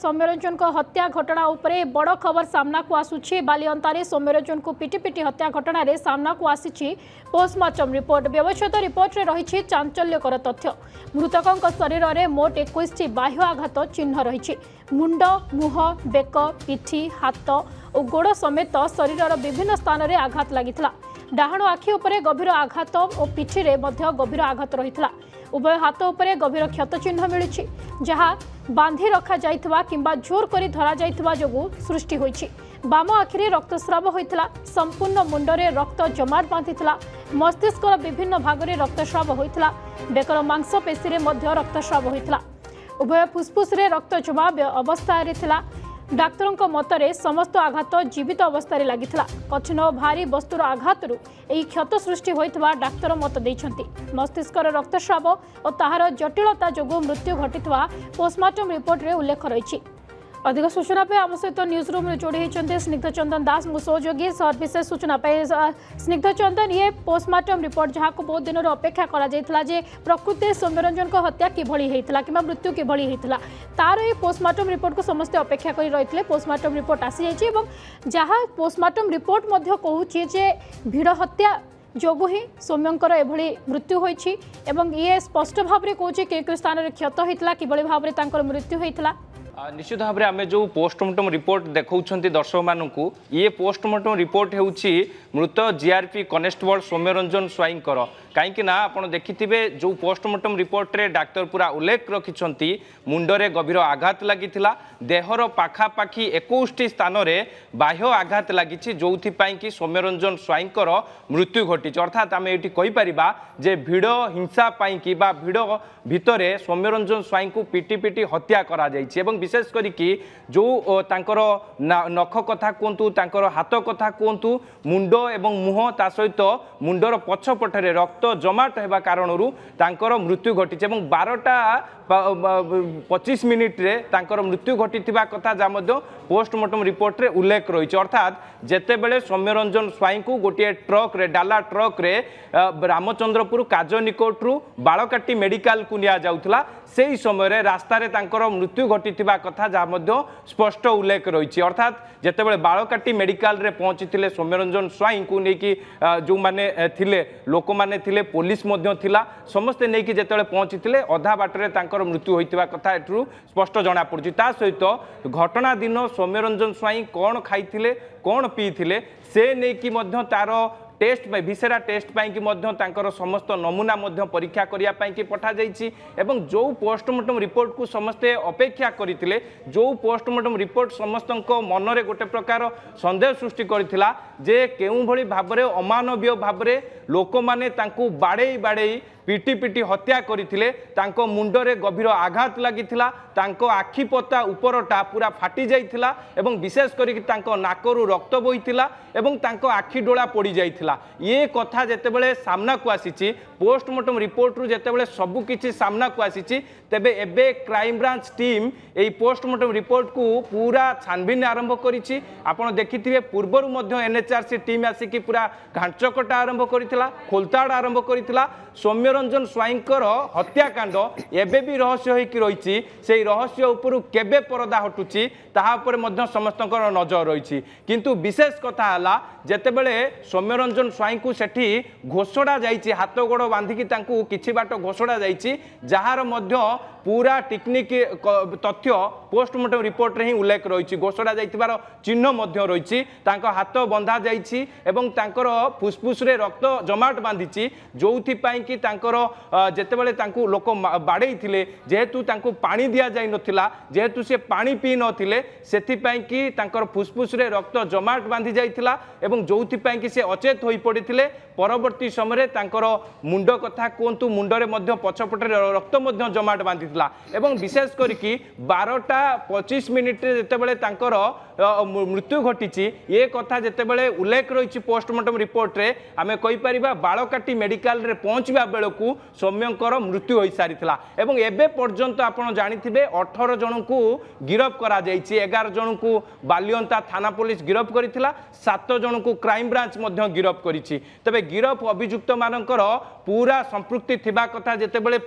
सौम्यरंजन को हत्या घटना उपरे बड़ खबर सामना को आसुछि। बालिअंतारे सौम्यरंजन को पिटी पिटी हत्या घटना रे सामना को आसी पोस्टमार्टम रिपोर्ट। व्यवस्थित रिपोर्ट रे रही चांचल्यकर तथ्य। मृतकों शरीर में मोट 21 बाह्य आघात चिन्ह रही। मुंड, मुह, बेक, पिठी, हाथ और गोड़ समेत शरीर विभिन्न स्थान में आघात लगी। डाहाण आखि उपरे गभीर आघात और पिठी रे मध्य गभीर आघात रही। उभय हाथ उपरे गभीर क्षत चिन्ह मिली, जहाँ बांधि रखा जाइथवा किंबा जोर करी धरा जाइथवा जोगु सृष्टि होइछि। बाम आखिरे रक्तस्राव होइथिला। संपूर्ण मुंडरे रक्त जमाट बांधिथिला। मस्तिष्कर विभिन्न भागरे रक्तस्राव होइथिला। बेकर मांसपेशी रे मध्य रक्तस्राव होइथिला। उभय फुसफुस रे रक्त जमा अवस्था रे थिला। डाक्तरों मतरे समस्त आघात जीवित अवस्था लगी। कठिन और भारी वस्तुर आघात यह क्षत सृष्टि होता डाक्तर मत देइछंती। मस्तिष्कर रक्तस्राव और ताहार जटिलता जोगु मृत्यु घटिथवा पोस्टमार्टम रिपोर्ट रे उल्लेख रही। अधिक सूचना पे आम सहित न्यूज रूम में जोड़ी होती स्निग्ध चंदन दास मो सहयोगी सर्विशेष सूचना पे। स्निग्ध चंदन, ये पोस्टमार्टम रिपोर्ट जहाँ को बहुत दिन अपेक्षा करा प्रकृति सौम्यरंजन को हत्या किभली होता कि मृत्यु किभली होता तार ये पोस्टमार्टम रिपोर्ट को समस्ते अपेक्षा कर रही। पोस्टमार्टम रिपोर्ट आसी जाइए जहाँ पोस्टमार्टम रिपोर्ट कहूँ जे भिड़ हत्या जोगु ही सौम्यंकर एभली मृत्यु होइछि एवं ये स्पष्ट भाव में कहूँ कि स्थान में क्षत होता किभली भाव में मृत्यु होता। निश्चित भाव में आम जो पोस्टमार्टम रिपोर्ट देखा दर्शक मानक ये पोस्टमार्टम रिपोर्ट हो मृत जीआरपी कनेस्टेबल सौम्यरंजन स्वाईंकर कहीं आप देखिथे जो पोस्टमार्टम रिपोर्ट रे डाक्तर पूरा उल्लेख रखिंट मुंडरे गभीर आघात लगी देहर पाखापाखि 21 स्थान में बाह्य आघात लगी जो कि सौम्यरंजन स्वाईंकर मृत्यु घटी। अर्थात आम ये कहीपर जे भिड़ हिंसा कि भिड़ भितर सौम्यरंजन स्वाई को पिटी पिटी हत्या करा जाइछि। एवं विशेष करिकी जो तांकर नख कथा कहतु तांकर हाथ कथा कहतु मुंड एवं मुह ता सहित मुंडर पछपटे रक्त जमाट होगा कारणरू तांकर मृत्यु घटी। 12:25 रे तांकर मृत्यु घटी कथा जहाँ पोस्टमार्टम रिपोर्ट रे उल्लेख रही। अर्थात जेतेबेले सौम्यरंजन स्वाई को गोटे ट्रक रे डाला ट्रक रे रामचंद्रपुर काज निकटरू बालकाटी मेडिकल को निया जाउथला से ही समय रास्ता रे तांकर मृत्यु घटी कथा जहाँ स्पष्ट उल्लेख रही। अर्थात जेतेबेले बालकाटी मेडिकल रे पहुंची सौम्यरंजन स्वाई को लेकिन जो माने थिले लोक माने थिले पुलिस मध्य थिला समस्ते नहीं कि जेतेबेले पहुंची अधा बाटरे तांकर मृत्यु होइतिबा कथा एठरू स्पष्ट जना पड़ुछि। ता सहित घटना दिन सौम्यरंजन स्वाई कौन खाइथिले कौन पीथिले से नहीं कि मध्य तार टेस्ट भिसेरा टेस्ट कि तांकर समस्त नमूना परीक्षा करने पठा जाइछि। एवं जो पोस्टमार्टम रिपोर्ट को समस्ते अपेक्षा करते जो पोस्टमार्टम रिपोर्ट समस्त मन में गोटे प्रकार संदेह सृष्टि करथिला जे केउं भली भाबरे अमानवीय भाबरे लोक माने तांकु बाड़े बाड़े पिटी पिटी हत्या करथिले। तांको मुंडरे गभीर आघात लागिथिला। तांको आखि पता उपरटा पूरा फाटी जाइथिला एवं विशेष करी तांको नाकरू रक्त बोहिथिला एवं तांको आखि डोळा पड़ी जाइथिला। ये कथा जेतेबेले सामना को आसीछि पोस्टमार्टम रिपोर्ट रु जेतेबेले सबु किछि सामना को आसीछि तेबे एबे क्राइम ब्रांच टीम एई पोस्टमार्टम रिपोर्ट को पूरा छानबीन आरंभ करिछि। आपण देखिथिबे पूर्वरु मध्य एनएचआरसी टीम आसिकी पूरा घांचकटा आरंभ करिथिला खोलताड़ आरंभ करिथिला। सौम्यरंजन स्वाईंकर हत्याकांड एबे भी रहस्य होइकी रहिछि से रहस्य उपरु केबे परदा हटुछि ताहा पर मध्य समस्तकर नजर रही। किंतु विशेष कथा हला जेतेबेले सौम्यरंजन स्वाई को सेठी घोषणा जाइछि हाथ गोड़ बांधिकी तांकु किछि बाट घोषणा जाइछि जहार मध्य पूरा टेक्निक तथ्य पोस्टमार्टम रिपोर्ट रे ही उल्लेख रही। घोषणा जाइथिबार चिन्ह मध्य रही। तांको हाथ बंधा जाइछि एवं तांकर फुसफुस रे रक्त जमाट बांधिछि जोथि पई कि तांकर जेतेबेले तांकु लोक बाड़े थिले जेहेतु तांकु पानी दिया जाई नथिला जेहेतु से पानी पी नथिले सेथि पई कि तांकर फुसफुस रे रक्त जमाट बांधि जाइथिला एवं जोथि पई कि से अचेत होई पड़िथिले। परवर्ती समय तांकर मुंड कथा कहतु मुंडरे मध्य पछपटे रक्त मध्य जमाट बांधिथिला एवं विशेष करिकी 12:25 जेतेबेले तांकर मृत्यु घटी ये कथा जेतेबेले उल्लेख रही पोस्टमार्टम रिपोर्ट रे आमे कहि परिबा बालकाटी मेडिकल रे पहुंचबा बेलकू सौम्यंकर मृत्यु हो सारिथिला एवं एबे पर्यंत आपण जानिथिबे 18 जन को गिरफ करा जाइछि। 11 जन को बालिअंता थाना पुलिस गिरफ करिथिला 7 जन को क्राइम ब्रांच मध्य गिरफ करिछि। तबे गिरफ अभियुक्त मानकर पूरा संपृक्ति थिबा कथा जेतेबेले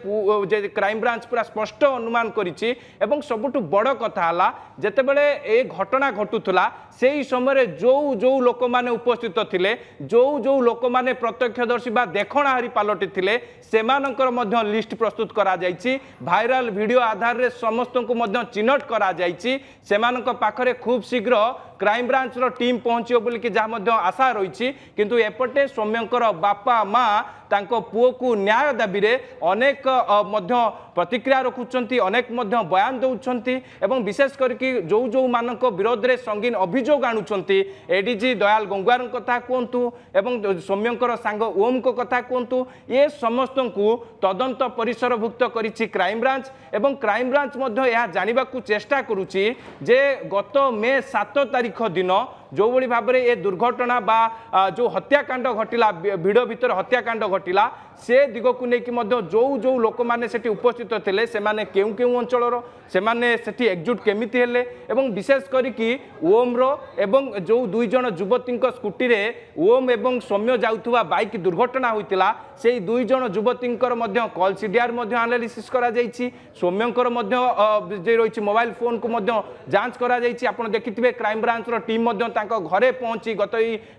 क्राइम ब्रांच पूरा स्पष्ट अनुमान करिछि एवं सबुठु बड़ कथा हला जेतेबेले ए घटना घटुथला सेही समय जो लोक माने उपस्थित थिले जो लोक माने प्रत्यक्षदर्शी बा देखणाहारी पालटी थिले सेमानकर मध्य लिस्ट प्रस्तुत करा जायछि भाइराल वीडियो आधार रे समस्त को मध्य चिन्हट करा जायछि सेमानक पाखरे खूब शीघ्र क्राइम ब्रांच रो टीम पहुंचियो बोली कि जहाँ मध्य आशा रही किंतु एपटे सौम्यंकर बापा माँ तांको पुओ को न्याय दाबी रे अनेक मध्य प्रतिक्रिया रखुचंती अनेक मध्य बयान दउचंती एवं विशेष करके जो मानक विरोध रे संगीन अभियोग आणुचंती एडीजी दयाल गंगवार कथा कहतु एवं सौम्यंकर सांग ओम को कथा कहतु ये समस्त को तदंत परिसरभुक्त करिछि क्राइम ब्रांच एवं क्राइम ब्रांच मध्य यह जानिबा को चेष्टा करुछि जे गत मे 7 तारिख दिन जो भली भाव में ये दुर्घटना बा जो हत्याकांड घटिला भिड़ भितर हत्याकांड घटिला से दिग को लेकिन जो लोक मैंने सेठी उपस्थित थे से माने केउ केउ अंचल से माने सेठी एकजुट केमिति हेले एवं विशेष करिकी ओम रो एवं जो दुई जन युवती स्कूटी रे ओम एवं सौम्य जाउथुवा बाइक दुर्घटना होइतिला से दुई जन युवती कॉल सीडीआर एनालिसिस करा जाइछि सौम्यंकर जे रही मोबाइल फोन को जांच करा जाइछि आपण देखिथिबे क्राइम ब्रांच रो टीम घरे पहुंची गत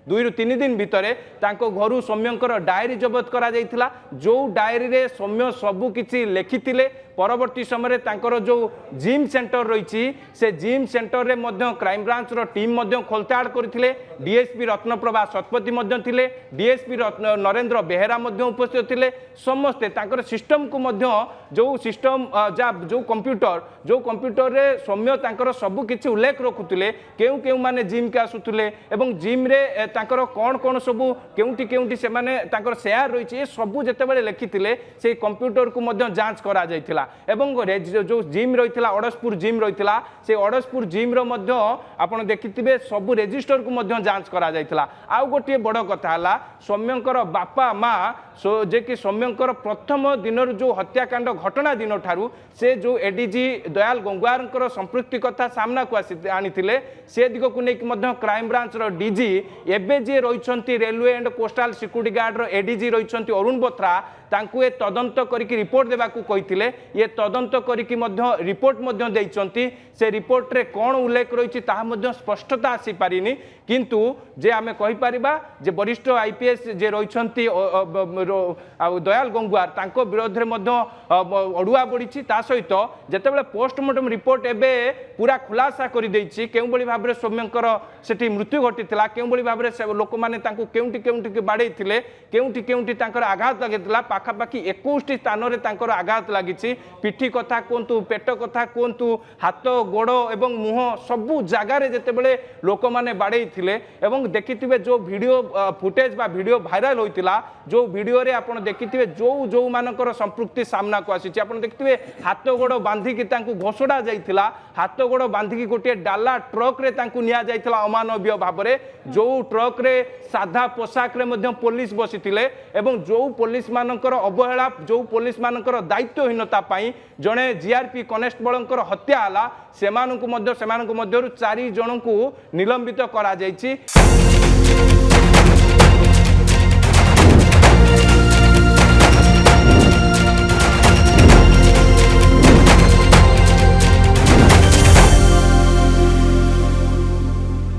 2 ରୁ 3 दिन भितर घर सौम्यंकर डायरी जबत करा जाइथिला जो डायरी रे सौम्य सबु किछि लेखिथिले परवर्ती समय तांकर जो जिम सेंटर रही से जिम सेंटर रे मध्य क्राइम ब्रांच रो टीम खोलताड़ करथिले डीएसपी रत्नप्रभा शतपथी थिले डीएसपी नरेंद्र बेहेरा उपस्थित थिले समस्ते तांकर सिस्टम को जो सिस्टम जो कंप्यूटर रे सौम्य तांकर सबु किछि उल्लेख रखुथिले केउ केउ माने जिम के आसुथिले एवं जिम रे तांकर कोन सबु केउटी से माने तांकर शेयर रही सबु जेतेबेले लेखिथिले से कंप्यूटर को जांच करा जाइथिला एवं जो जिम रही अड़सपुर जिम रही से अड़सपुर जिम आपण देखिथिबे सबु रेजिस्टर को जांच करा जाइथिला आउ गोटे बड़ कथा हला सौम्यंकर बापा माँ जे कि सौम्यंकर प्रथम दिन जो हत्याकांड घटना दिन ठारू से जो एडीजी दयाल गंगवार संपृक्ति कथा सामना को आनी से दिग को लेकिन क्राइम ब्रांच रो डीजी एबे जे रही railway and coastal security guard रो एडीजी रही अरुण बोथ्रा तांकु ए तदंत करिक रिपोर्ट देबा को कहिथिले ये तदंत करिक रिपोर्ट देइचंती से रिपोर्ट रे कोन उल्लेख रही ताहा स्पष्टता आसी पारिनी किंतु जे आमे कहि परिबा जे वरिष्ठ आईपीएस जे रहिचंती दयाल गंगवार तांको विरोध रे अडुआ बढ़ी ता सहित जेतेबेले पोस्टमार्टम रिपोर्ट एबे पूरा खुलासा करि देइछि केउ बळी भाबरे सौम्यंकर सेठी मृत्यु घटितला केउ बळी भाबरे से लोक माने तांको केउटी के बाडेइथिले केउटी तांकर आघात लागितला पाखापाखि 21 स्थान रे तांकर आघात लागिछि पिठी कथा कहतु पेट कथा कहतु हाथ गोड़ एवं मुह सबु जगार जेतेबेले लोक माने बाडेइथिले एवं देखिथिबे जो वीडियो फुटेज बा वीडियो भाइराल होइतिला जो वीडियो रे आपण देखिथिबे जो मानकर संपृक्ति सामना को आसीछि आपण देखिथिबे हाथ गोड़ बांधिकी तांकु घोषडा जाइथिला हाथ गोड़ बांधिकी गोटे डाला ट्रक रे तांकु निया जाइथिला अमानवीय भाबरे जो ट्रक रे साधा पोशाक रे मध्य पुलिस बसिथिले एवं जो पुलिस मानकर अवहेला जो पुलिस मानकर दायित्वहीनता पाई जड़े जीआरपी कनेस्टेबल हत्या हला सेमानकु मध्य 4 जन को निलंबित करा जायछि।